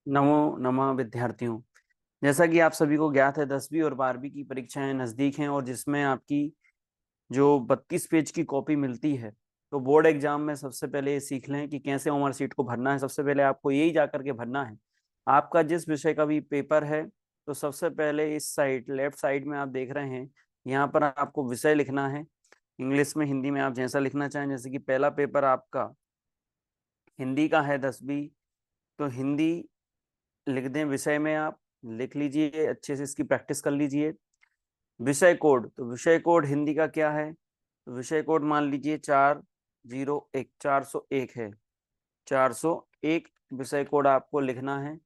नमो नमः विद्यार्थियों। जैसा कि आप सभी को ज्ञात है 10वीं और 12वीं की परीक्षाएं नजदीक हैं और जिसमें आपकी जो 32 पेज की कॉपी मिलती है, तो बोर्ड एग्जाम में सबसे पहले ये सीख लें कि कैसे ओमर शीट को भरना है। सबसे पहले आपको यही जा करके भरना है। आपका जिस विषय का भी पेपर है, तो सबसे पहले इस साइड लेफ्ट साइड में आप देख रहे हैं, यहाँ पर आपको विषय लिखना है। इंग्लिश में, हिंदी में, आप जैसा लिखना चाहें। जैसे कि पहला पेपर आपका हिंदी का है 10वीं, तो हिंदी लिख दें। विषय में आप लिख लीजिए, अच्छे से इसकी प्रैक्टिस कर लीजिए। विषय कोड, तो विषय कोड हिंदी का क्या है? तो विषय कोड मान लीजिए 401, 401 है। 401 विषय कोड आपको लिखना है।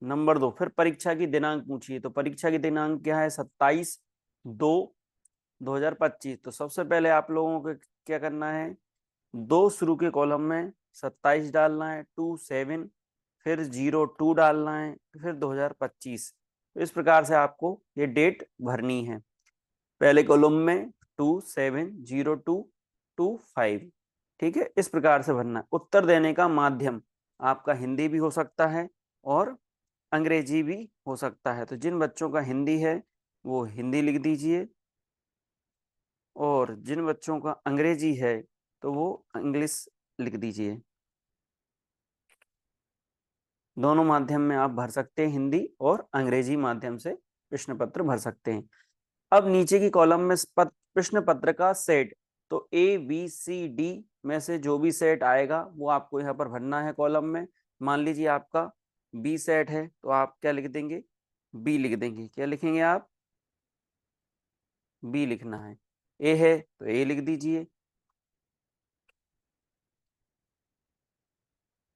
नंबर 2, फिर परीक्षा की दिनांक पूछिए। तो परीक्षा की दिनांक क्या है? 27/2/2025। तो सबसे पहले आप लोगों को क्या करना है, 2 शुरू के कॉलम में 27 डालना है, 27, फिर 02 डालना है, फिर 2025। तो इस प्रकार से आपको ये डेट भरनी है। पहले कॉलम में 270225। ठीक है, इस प्रकार से भरना है। उत्तर देने का माध्यम आपका हिंदी भी हो सकता है और अंग्रेजी भी हो सकता है। तो जिन बच्चों का हिंदी है वो हिंदी लिख दीजिए, और जिन बच्चों का अंग्रेजी है तो वो इंग्लिश लिख दीजिए। दोनों माध्यम में आप भर सकते हैं, हिंदी और अंग्रेजी माध्यम से प्रश्न पत्र भर सकते हैं। अब नीचे की कॉलम में प्रश्न पत्र का सेट, तो ABCD में से जो भी सेट आएगा वो आपको यहाँ पर भरना है कॉलम में। मान लीजिए आपका बी सेट है, तो आप क्या लिख देंगे? बी लिख देंगे। क्या लिखेंगे आप? बी लिखना है। ए है तो ए लिख दीजिए,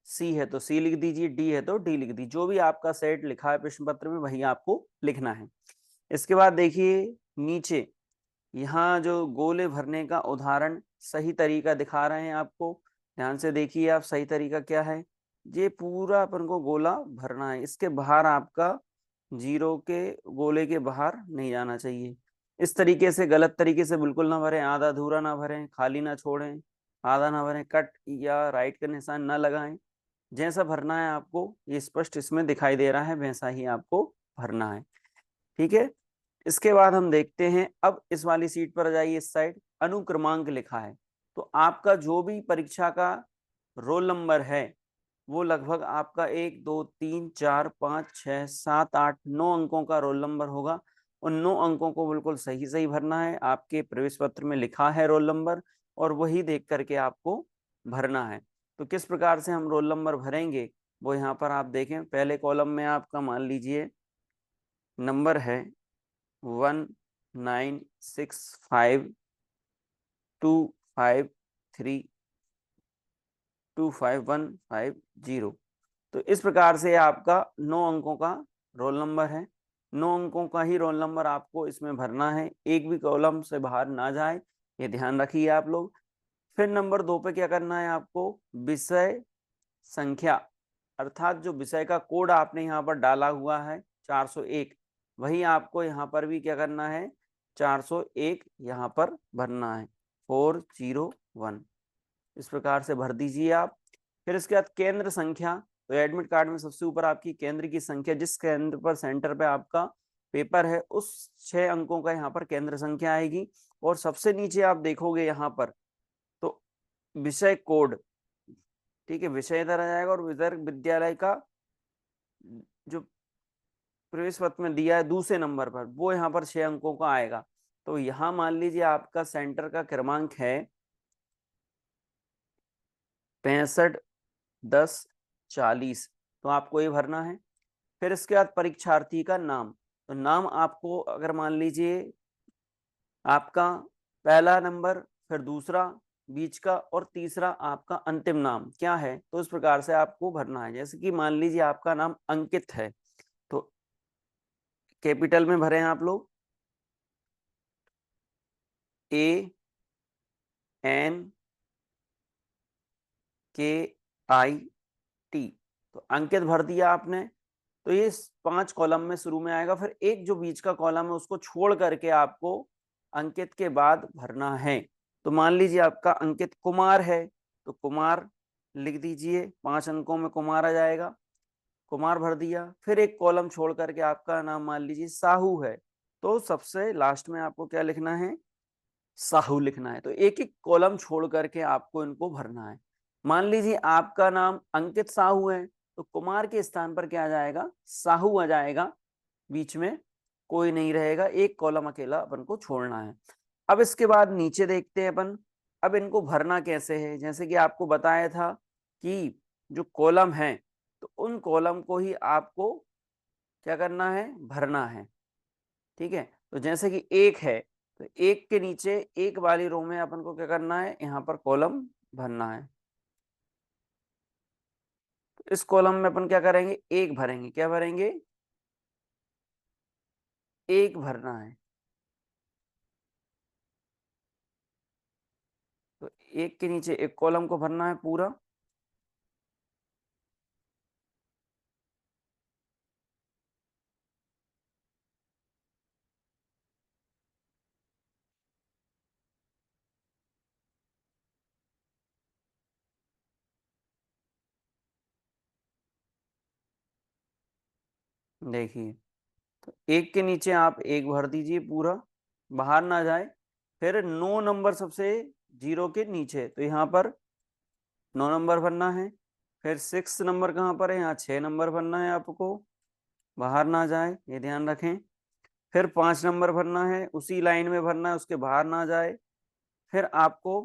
सी है तो सी लिख दीजिए, डी है तो डी लिख दीजिए। जो भी आपका सेट लिखा है प्रश्न पत्र में वही आपको लिखना है। इसके बाद देखिए नीचे, यहाँ जो गोले भरने का उदाहरण सही तरीका दिखा रहे हैं आपको। ध्यान से देखिए आप, सही तरीका क्या है। ये पूरा अपन को गोला भरना है, इसके बाहर आपका जीरो के गोले के बाहर नहीं जाना चाहिए। इस तरीके से गलत तरीके से बिल्कुल ना भरें, आधा अधूरा ना भरें, खाली ना छोड़ें, आधा ना भरें, कट या राइट का निशान ना लगाएं। जैसा भरना है आपको, ये स्पष्ट इसमें दिखाई दे रहा है, वैसा ही आपको भरना है। ठीक है। इसके बाद हम देखते हैं, अब इस वाली सीट पर आ जाइए। इस साइड अनुक्रमांक लिखा है, तो आपका जो भी परीक्षा का रोल नंबर है वो लगभग आपका 1 2 3 4 5 6 7 8 9 अंकों का रोल नंबर होगा। उन 9 अंकों को बिल्कुल सही सही भरना है। आपके प्रवेश पत्र में लिखा है रोल नंबर, और वही देख करके आपको भरना है। तो किस प्रकार से हम रोल नंबर भरेंगे वो यहाँ पर आप देखें। पहले कॉलम में आपका मान लीजिए नंबर है 1965253255150। तो इस प्रकार से आपका 9 अंकों का रोल नंबर है। 9 अंकों का ही रोल नंबर आपको इसमें भरना है, एक भी कॉलम से बाहर ना जाए, ये ध्यान रखिए आप लोग। फिर नंबर 2 पे क्या करना है आपको? विषय संख्या, अर्थात जो विषय का कोड आपने यहाँ पर डाला हुआ है 401, वही आपको यहाँ पर भी क्या करना है? 401 यहाँ पर भरना है, 401। इस प्रकार से भर दीजिए आप। फिर इसके बाद केंद्र संख्या, तो एडमिट कार्ड में सबसे ऊपर आपकी केंद्र की संख्या, जिस केंद्र पर सेंटर पे आपका पेपर है उस 6 अंकों का यहाँ पर केंद्र संख्या आएगी। और सबसे नीचे आप देखोगे यहाँ पर, तो विषय कोड, ठीक है, विषय इधर आ जाएगा, और विदर्भ विद्यालय का जो प्रवेश पत्र में दिया है दूसरे नंबर पर, वो यहाँ पर 6 अंकों का आएगा। तो यहाँ मान लीजिए आपका सेंटर का क्रमांक है 651040, तो आपको ये भरना है। फिर इसके बाद परीक्षार्थी का नाम, तो नाम आपको अगर मान लीजिए आपका पहला नंबर, फिर दूसरा, बीच का, और तीसरा आपका अंतिम नाम क्या है, तो इस प्रकार से आपको भरना है। जैसे कि मान लीजिए आपका नाम अंकित है, तो कैपिटल में भरें आप लोग, ANKIT। तो अंकित भर दिया आपने। तो ये 5 कॉलम में शुरू में आएगा, फिर एक जो बीच का कॉलम है उसको छोड़ करके आपको अंकित के बाद भरना है। तो मान लीजिए आपका अंकित कुमार है, तो कुमार लिख दीजिए, 5 अंकों में कुमार आ जाएगा। कुमार भर दिया, फिर एक कॉलम छोड़ करके आपका नाम मान लीजिए साहू है, तो सबसे लास्ट में आपको क्या लिखना है, साहू लिखना है। तो एक एक कॉलम छोड़ करके आपको इनको भरना है। मान लीजिए आपका नाम अंकित साहू है, तो कुमार के स्थान पर क्या आ जाएगा, साहू आ जाएगा, बीच में कोई नहीं रहेगा, एक कॉलम अकेला अपन को छोड़ना है। अब इसके बाद नीचे देखते हैं अपन, अब इनको भरना कैसे है। जैसे कि आपको बताया था कि जो कॉलम है, तो उन कॉलम को ही आपको क्या करना है, भरना है। ठीक है, तो जैसे कि एक है, तो एक के नीचे एक वाली रो में अपन को क्या करना है, यहाँ पर कॉलम भरना है। तो इस कॉलम में अपन क्या करेंगे, एक भरेंगे। क्या भरेंगे, एक भरना है। तो एक के नीचे एक कॉलम को भरना है पूरा। देखिए, तो एक के नीचे आप एक भर दीजिए पूरा, बाहर ना जाए। फिर 9 नंबर सबसे जीरो के नीचे, तो यहाँ पर 9 नंबर भरना है। फिर 6 नंबर कहाँ पर है, यहाँ 6 नंबर भरना है आपको, बाहर ना जाए, ये ध्यान रखें। फिर 5 नंबर भरना है, उसी लाइन में भरना है, उसके बाहर ना जाए। फिर आपको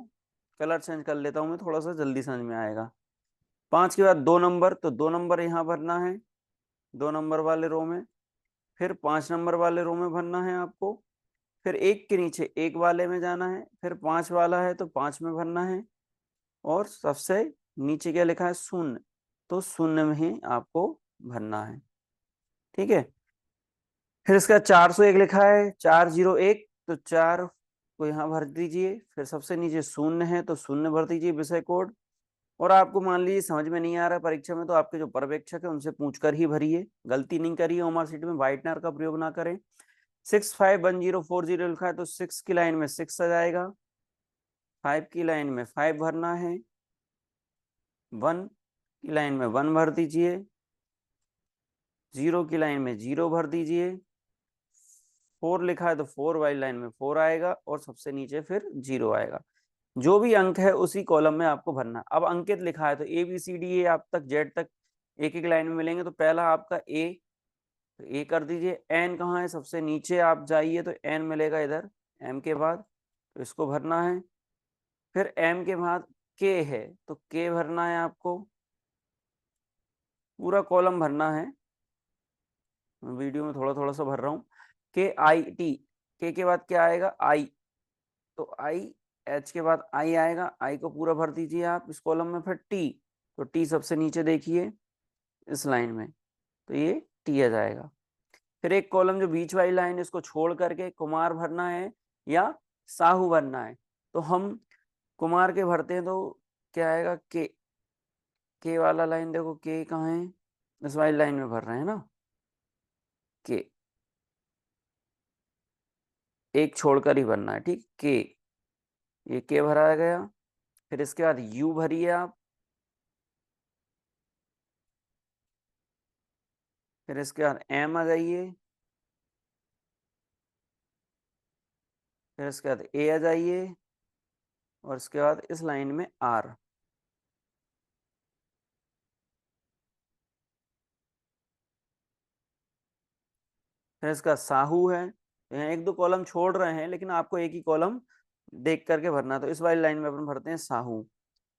कलर चेंज कर लेता हूँ मैं, थोड़ा सा जल्दी समझ में आएगा। 5 के बाद 2 नंबर, तो 2 नंबर यहाँ भरना है, 2 नंबर वाले रो में। फिर 5 नंबर वाले रो में भरना है आपको। फिर एक के नीचे एक वाले में जाना है, फिर 5 वाला है तो 5 में भरना है। और सबसे नीचे क्या लिखा है, शून्य, तो शून्य में ही आपको भरना है। ठीक है, फिर इसका 401 लिखा है, 401, तो 4 को यहाँ भर दीजिए। फिर सबसे नीचे शून्य है, तो शून्य भर दीजिए विषय कोड। और आपको मान लीजिए समझ में नहीं आ रहा परीक्षा में, तो आपके जो पर्यवेक्षक है उनसे पूछकर ही भरिए, गलती नहीं करिए, मार्कशीट में व्हाइटनर का प्रयोग ना करें। 651040 लिखा है, तो 6 की लाइन में 6 आ जाएगा, 5 की लाइन में 5 भरना है, 1 की लाइन में 1 भर दीजिए, 0 की लाइन में 0 भर दीजिए। 4 लिखा है, तो 4 वाली लाइन में 4 आएगा, और सबसे नीचे फिर 0 आएगा। जो भी अंक है उसी कॉलम में आपको भरना है। अब अंकित लिखा है, तो A B C D A आप तक जेड तक एक एक लाइन में मिलेंगे। तो पहला आपका ए, तो ए कर दीजिए। एन कहाँ है, सबसे नीचे आप जाइए तो एन मिलेगा इधर, एम के बाद, तो इसको भरना है। फिर एम के बाद के है, तो के भरना है आपको, पूरा कॉलम भरना है। वीडियो में थोड़ा थोड़ा सा भर रहा हूँ। के आई टी, के बाद क्या आएगा, आई, तो आई, एच के बाद आई आएगा, आई को पूरा भर दीजिए आप इस कॉलम में। फिर टी, तो टी सबसे नीचे देखिए इस लाइन में, तो ये टी आ जाएगा। फिर एक कॉलम जो बीच वाली लाइन है, इसको छोड़ करके कुमार भरना है या साहू भरना है। तो हम कुमार के भरते हैं, तो क्या आएगा, के वाला लाइन देखो, के कहाँ है, इस वाली लाइन में भर रहे हैं ना, के एक छोड़कर ही भरना है। ठीक, के, ये के भरा गया। फिर इसके बाद यू भरिए आप। फिर इसके बाद एम आ जाइए। फिर इसके बाद ए आ जाइए, और इसके बाद इस लाइन में आर। फिर इसका साहू है, तो यहाँ एक दो कॉलम छोड़ रहे हैं, लेकिन आपको एक ही कॉलम देख करके भरना है। तो इस वाली लाइन में अपन भरते हैं साहू।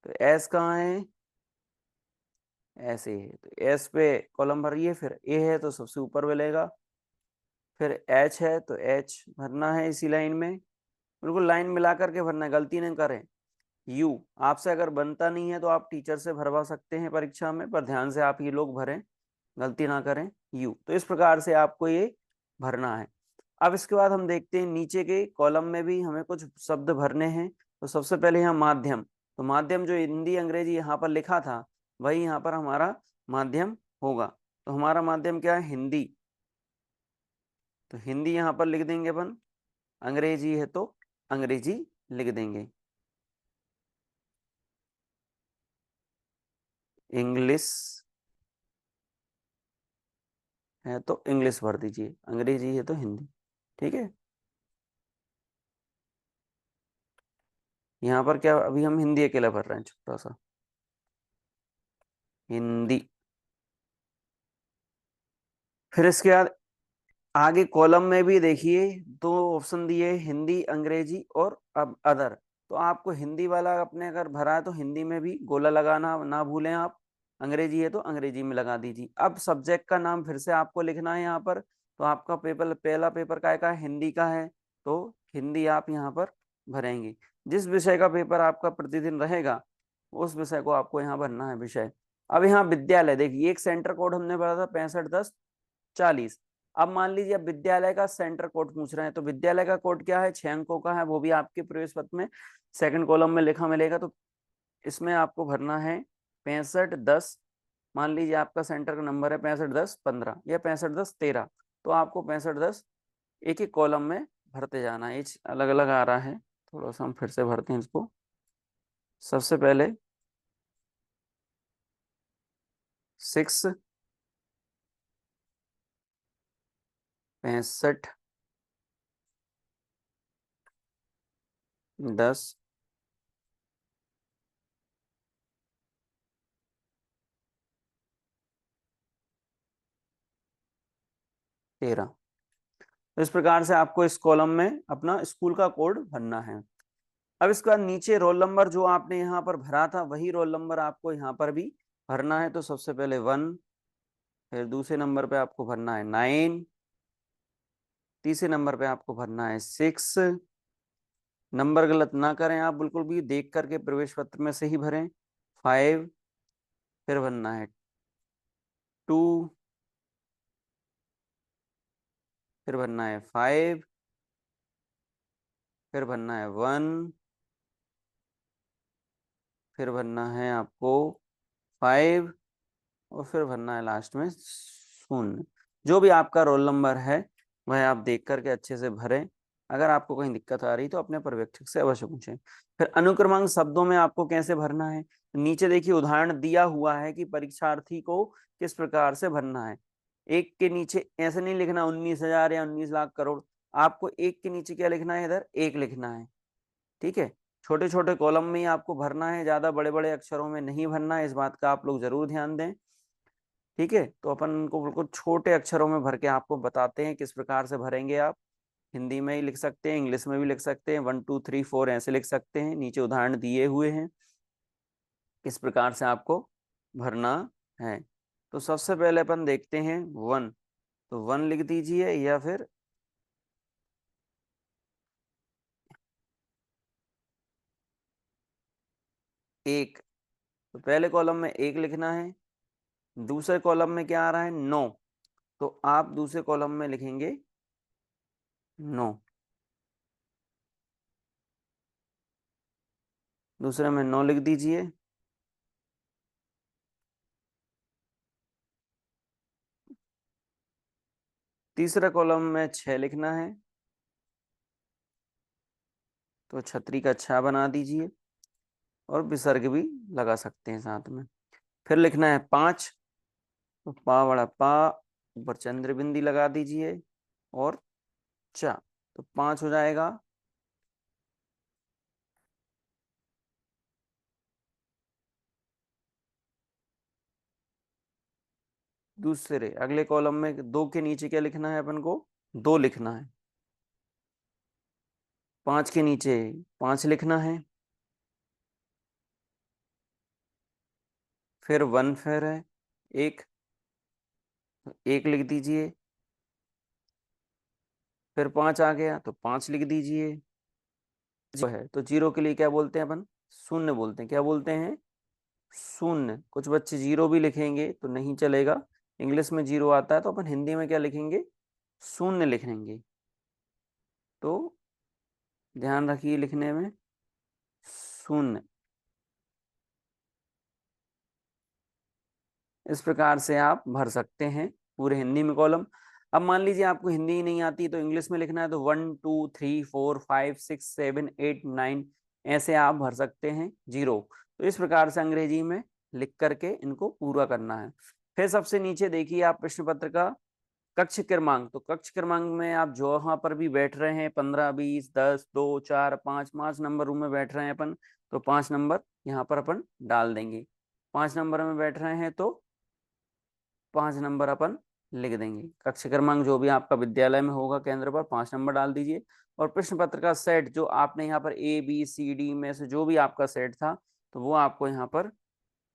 तो एस कहाँ है, ऐसे है, तो एस पे कॉलम भरिए। फिर ए है, तो सबसे ऊपर मिलेगा। फिर एच है, तो एच भरना है इसी लाइन में, बिल्कुल लाइन मिला करके भरना है, गलती नहीं करें। यू, आपसे अगर बनता नहीं है तो आप टीचर से भरवा सकते हैं परीक्षा में, पर ध्यान से आप ये लोग भरें, गलती ना करें। यू, तो इस प्रकार से आपको ये भरना है। अब इसके बाद हम देखते हैं नीचे के कॉलम में भी हमें कुछ शब्द भरने हैं। तो सबसे पहले यहाँ माध्यम, तो माध्यम जो हिंदी अंग्रेजी यहाँ पर लिखा था, वही यहाँ पर हमारा माध्यम होगा। तो हमारा माध्यम क्या है, हिंदी, तो हिंदी यहाँ पर लिख देंगे अपन। अंग्रेजी है तो अंग्रेजी लिख देंगे। इंग्लिश, है तो इंग्लिश भर दीजिए, अंग्रेजी है तो हिंदी। ठीक है, यहाँ पर क्या अभी हम हिंदी अकेला भर रहे हैं, छोटा सा हिंदी। फिर इसके बाद आगे कॉलम में भी देखिए दो ऑप्शन दिए, हिंदी अंग्रेजी और अब अदर। तो आपको हिंदी वाला अपने अगर भरा है तो हिंदी में भी गोला लगाना ना भूलें आप, अंग्रेजी है तो अंग्रेजी में लगा दीजिए। अब सब्जेक्ट का नाम फिर से आपको लिखना है यहाँ पर। तो आपका पेपर, पहला पेपर काय का है, हिंदी का है, तो हिंदी आप यहाँ पर भरेंगे। जिस विषय का पेपर आपका प्रतिदिन रहेगा उस विषय को आपको यहाँ भरना है विषय। अब यहाँ विद्यालय देखिए, एक सेंटर कोड हमने भरा था 651040। अब मान लीजिए अब विद्यालय का सेंटर कोड पूछ रहे हैं, तो विद्यालय का कोड क्या है, 6 अंकों का है, वो भी आपके प्रवेश पत्र में सेकंड कॉलम में लिखा मिलेगा। तो इसमें आपको भरना है 6510। मान लीजिए आपका सेंटर का नंबर है 651015 या 651013, तो आपको 6510 एक एक कॉलम में भरते जाना है। एच अलग अलग आ रहा है, थोड़ा सा हम फिर से भरते हैं इसको। सबसे पहले 6 65 10 13। तो इस प्रकार से आपको इस कॉलम में अपना स्कूल का कोड भरना है। अब इसके बाद नीचे रोल नंबर जो आपने यहाँ पर भरा था वही रोल नंबर आपको यहाँ पर भी भरना है। तो सबसे पहले 1, फिर दूसरे नंबर पे आपको भरना है 9, तीसरे नंबर पे आपको भरना है 6। नंबर गलत ना करें आप, बिल्कुल भी देख करके प्रवेश पत्र में से ही भरें। 5, फिर भरना है 2, फिर भरना है 5, फिर भरना है 1, फिर भरना है आपको 5, और फिर भरना है लास्ट में 0। जो भी आपका रोल नंबर है वह आप देख करके अच्छे से भरें। अगर आपको कहीं दिक्कत आ रही तो अपने पर्यवेक्षक से अवश्य पूछें। फिर अनुक्रमांक शब्दों में आपको कैसे भरना है, नीचे देखिए उदाहरण दिया हुआ है कि परीक्षार्थी को किस प्रकार से भरना है। एक के नीचे ऐसे नहीं लिखना 19,000 या 19 लाख करोड़, आपको एक के नीचे क्या लिखना है, इधर एक लिखना है। ठीक है, छोटे छोटे कॉलम में ही आपको भरना है, ज्यादा बड़े बड़े अक्षरों में नहीं भरना है, इस बात का आप लोग जरूर ध्यान दें। ठीक है, तो अपन उनको बिल्कुल छोटे अक्षरों में भर के आपको बताते हैं किस प्रकार से भरेंगे आप। हिंदी में ही लिख सकते हैं, इंग्लिश में भी लिख सकते हैं, 1 2 3 4 ऐसे लिख सकते हैं। नीचे उदाहरण दिए हुए हैं किस प्रकार से आपको भरना है। तो सबसे पहले अपन देखते हैं 1, तो 1 लिख दीजिए या फिर 1। तो पहले कॉलम में 1 लिखना है, दूसरे कॉलम में क्या आ रहा है 9, तो आप दूसरे कॉलम में लिखेंगे 9, दूसरे में 9 लिख दीजिए। तीसरा कॉलम में 6 लिखना है, तो छतरी का छा बना दीजिए और विसर्ग भी लगा सकते हैं साथ में। फिर लिखना है 5, तो पा बड़ा पा, ऊपर चंद्र बिंदी लगा दीजिए और चा, तो 5 हो जाएगा। दूसरे अगले कॉलम में 2 के नीचे क्या लिखना है अपन को, 2 लिखना है। 5 के नीचे 5 लिखना है, फिर 1 फिर है 1, तो 1 लिख दीजिए। फिर 5 आ गया तो 5 लिख दीजिए। जो है तो 0 के लिए क्या बोलते हैं अपन, शून्य बोलते हैं। क्या बोलते हैं, शून्य। कुछ बच्चे 0 भी लिखेंगे तो नहीं चलेगा, इंग्लिश में 0 आता है तो अपन हिंदी में क्या लिखेंगे, शून्य लिखेंगे। तो ध्यान रखिए लिखने में, शून्य। इस प्रकार से आप भर सकते हैं पूरे हिंदी में कॉलम। अब मान लीजिए आपको हिंदी ही नहीं आती तो इंग्लिश में लिखना है, तो 1 2 3 4 5 6 7 8 9 ऐसे आप भर सकते हैं 0। तो इस प्रकार से अंग्रेजी में लिख करके इनको पूरा करना है। फिर सबसे नीचे देखिए आप प्रश्न पत्र का कक्ष क्रमांक, तो कक्ष क्रमांक में आप जो यहाँ पर भी बैठ रहे हैं 15, 20, 10, 2, 4, 5 नंबर रूम में बैठ रहे हैं अपन, तो 5 नंबर यहाँ पर अपन डाल देंगे। 5 नंबर में बैठ रहे हैं तो 5 नंबर अपन लिख देंगे। कक्ष क्रमांक जो भी आपका विद्यालय में होगा केंद्र पर 5 नंबर डाल दीजिए। और प्रश्न पत्र का सेट जो आपने यहाँ पर ABCD में से जो भी आपका सेट था तो वो आपको यहाँ पर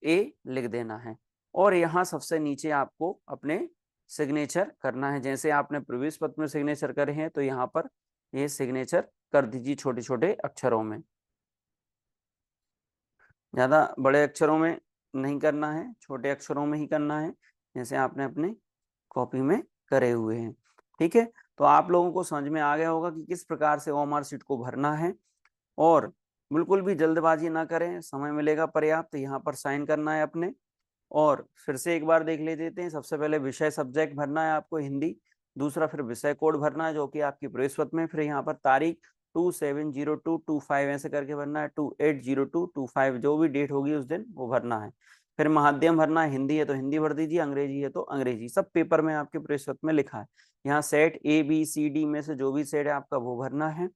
A लिख देना है। और यहाँ सबसे नीचे आपको अपने सिग्नेचर करना है। जैसे आपने प्रवेश पत्र में सिग्नेचर करे हैं तो यहाँ पर ये सिग्नेचर कर दीजिए छोटे छोटे अक्षरों में, ज्यादा बड़े अक्षरों में नहीं करना है, छोटे अक्षरों में ही करना है जैसे आपने अपने कॉपी में करे हुए हैं। ठीक है, तो आप लोगों को समझ में आ गया होगा कि किस प्रकार से OMR शीट को भरना है। और बिल्कुल भी जल्दबाजी ना करें, समय मिलेगा पर्याप्त। यहाँ पर साइन करना है अपने। और फिर से एक बार देख लेते हैं। सबसे पहले विषय सब्जेक्ट भरना है आपको हिंदी, दूसरा फिर विषय कोड भरना है जो कि आपकी प्रवेश पत्र में, फिर यहाँ पर तारीख 270225 ऐसे करके भरना है, 280225 जो भी डेट होगी उस दिन वो भरना है। फिर माध्यम भरना है, हिंदी है तो हिंदी भर दीजिए, अंग्रेजी है तो अंग्रेजी, सब पेपर में आपके प्रवेश पत्र में लिखा है। यहाँ सेट ABCD में से जो भी सेट है आपका वो भरना है।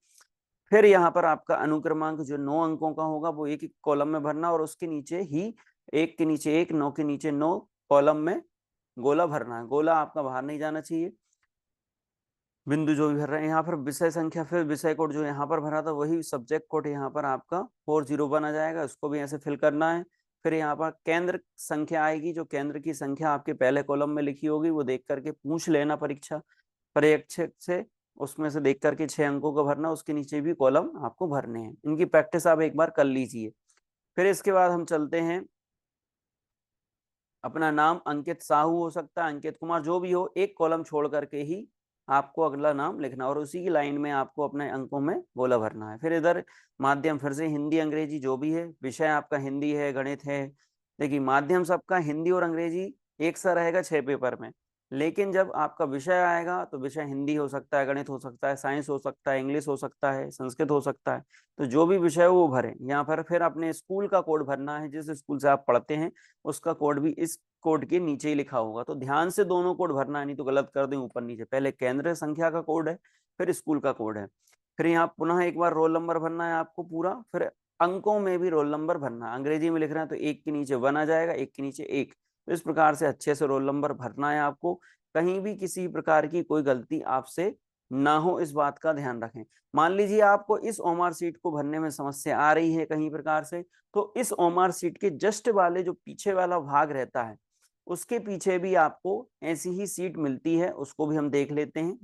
फिर यहाँ पर आपका अनुक्रमांक जो 9 अंकों का होगा वो एक एक कॉलम में भरना, और उसके नीचे ही एक के नीचे एक, 9 के नीचे 9 कॉलम में गोला भरना है। गोला आपका बाहर नहीं जाना चाहिए। बिंदु जो भी भर रहे हैं यहाँ पर विषय संख्या, फिर विषय कोड जो यहाँ पर भरा था वही सब्जेक्ट कोड यहाँ पर आपका 401 आ जाएगा, उसको भी ऐसे फिल करना है। फिर यहाँ पर केंद्र संख्या आएगी, जो केंद्र की संख्या आपके पहले कॉलम में लिखी होगी वो देख करके पूछ लेना पर्यवेक्षक से, उसमें से देख करके 6 अंकों का भरना, उसके नीचे भी कॉलम आपको भरने हैं। इनकी प्रैक्टिस आप एक बार कर लीजिए। फिर इसके बाद हम चलते हैं, अपना नाम अंकित साहू हो सकता है, अंकित कुमार, जो भी हो, एक कॉलम छोड़ करके ही आपको अगला नाम लिखना, और उसी की लाइन में आपको अपने अंकों में गोला भरना है। फिर इधर माध्यम, फिर से हिंदी अंग्रेजी जो भी है, विषय आपका हिंदी है, गणित है। देखिए माध्यम सबका हिंदी और अंग्रेजी एक सा रहेगा 6 पेपर में, लेकिन जब आपका विषय आएगा तो विषय हिंदी हो सकता है, गणित हो सकता है, साइंस हो सकता है, इंग्लिश हो सकता है, संस्कृत हो सकता है। तो जो भी विषय हो वो भरें। यहाँ पर फिर अपने स्कूल का कोड भरना है, जिस स्कूल से आप पढ़ते हैं उसका कोड भी इस कोड के नीचे ही लिखा होगा। तो ध्यान से दोनों कोड भरना है, नहीं तो गलत कर दें ऊपर नीचे। पहले केंद्र संख्या का कोड है, फिर स्कूल का कोड है। फिर यहाँ पुनः एक बार रोल नंबर भरना है आपको पूरा। फिर अंकों में भी रोल नंबर भरना है। अंग्रेजी में लिख रहे हैं तो 1 के नीचे 1 आ जाएगा, 1 के नीचे 1। तो इस प्रकार से अच्छे से रोल नंबर भरना है आपको। कहीं भी किसी प्रकार की कोई गलती आपसे ना हो, इस बात का ध्यान रखें। मान लीजिए आपको इस OMR शीट को भरने में समस्या आ रही है कहीं प्रकार से, तो इस OMR शीट के जस्ट वाले जो पीछे वाला भाग रहता है उसके पीछे भी आपको ऐसी ही सीट मिलती है, उसको भी हम देख लेते हैं।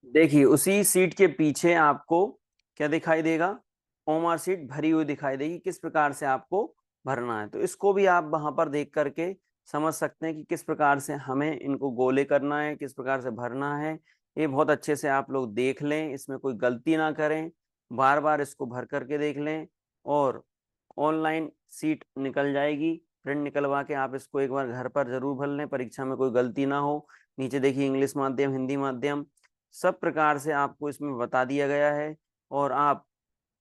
देखिए उसी सीट के पीछे आपको क्या दिखाई देगा, OMR शीट भरी हुई दिखाई देगी, किस प्रकार से आपको भरना है। तो इसको भी आप वहां पर देख करके समझ सकते हैं कि किस प्रकार से हमें इनको गोले करना है, किस प्रकार से भरना है। ये बहुत अच्छे से आप लोग देख लें, इसमें कोई गलती ना करें, बार बार इसको भर करके देख लें। और ऑनलाइन सीट निकल जाएगी, प्रिंट निकलवा के आप इसको एक बार घर पर जरूर भर लें, परीक्षा में कोई गलती ना हो। नीचे देखिए इंग्लिश माध्यम, हिंदी माध्यम, सब प्रकार से आपको इसमें बता दिया गया है। और आप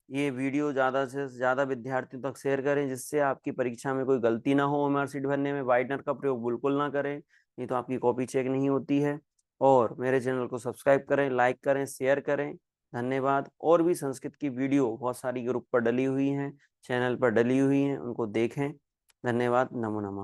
ये वीडियो ज़्यादा से ज़्यादा विद्यार्थियों तक शेयर करें, जिससे आपकी परीक्षा में कोई गलती ना हो। OMR शीट भरने में वाइटनर का प्रयोग बिल्कुल ना करें, नहीं तो आपकी कॉपी चेक नहीं होती है। और मेरे चैनल को सब्सक्राइब करें, लाइक करें, शेयर करें। धन्यवाद। और भी संस्कृत की वीडियो बहुत सारी ग्रुप पर डली हुई हैं, चैनल पर डली हुई हैं, उनको देखें। धन्यवाद। नमो नमः।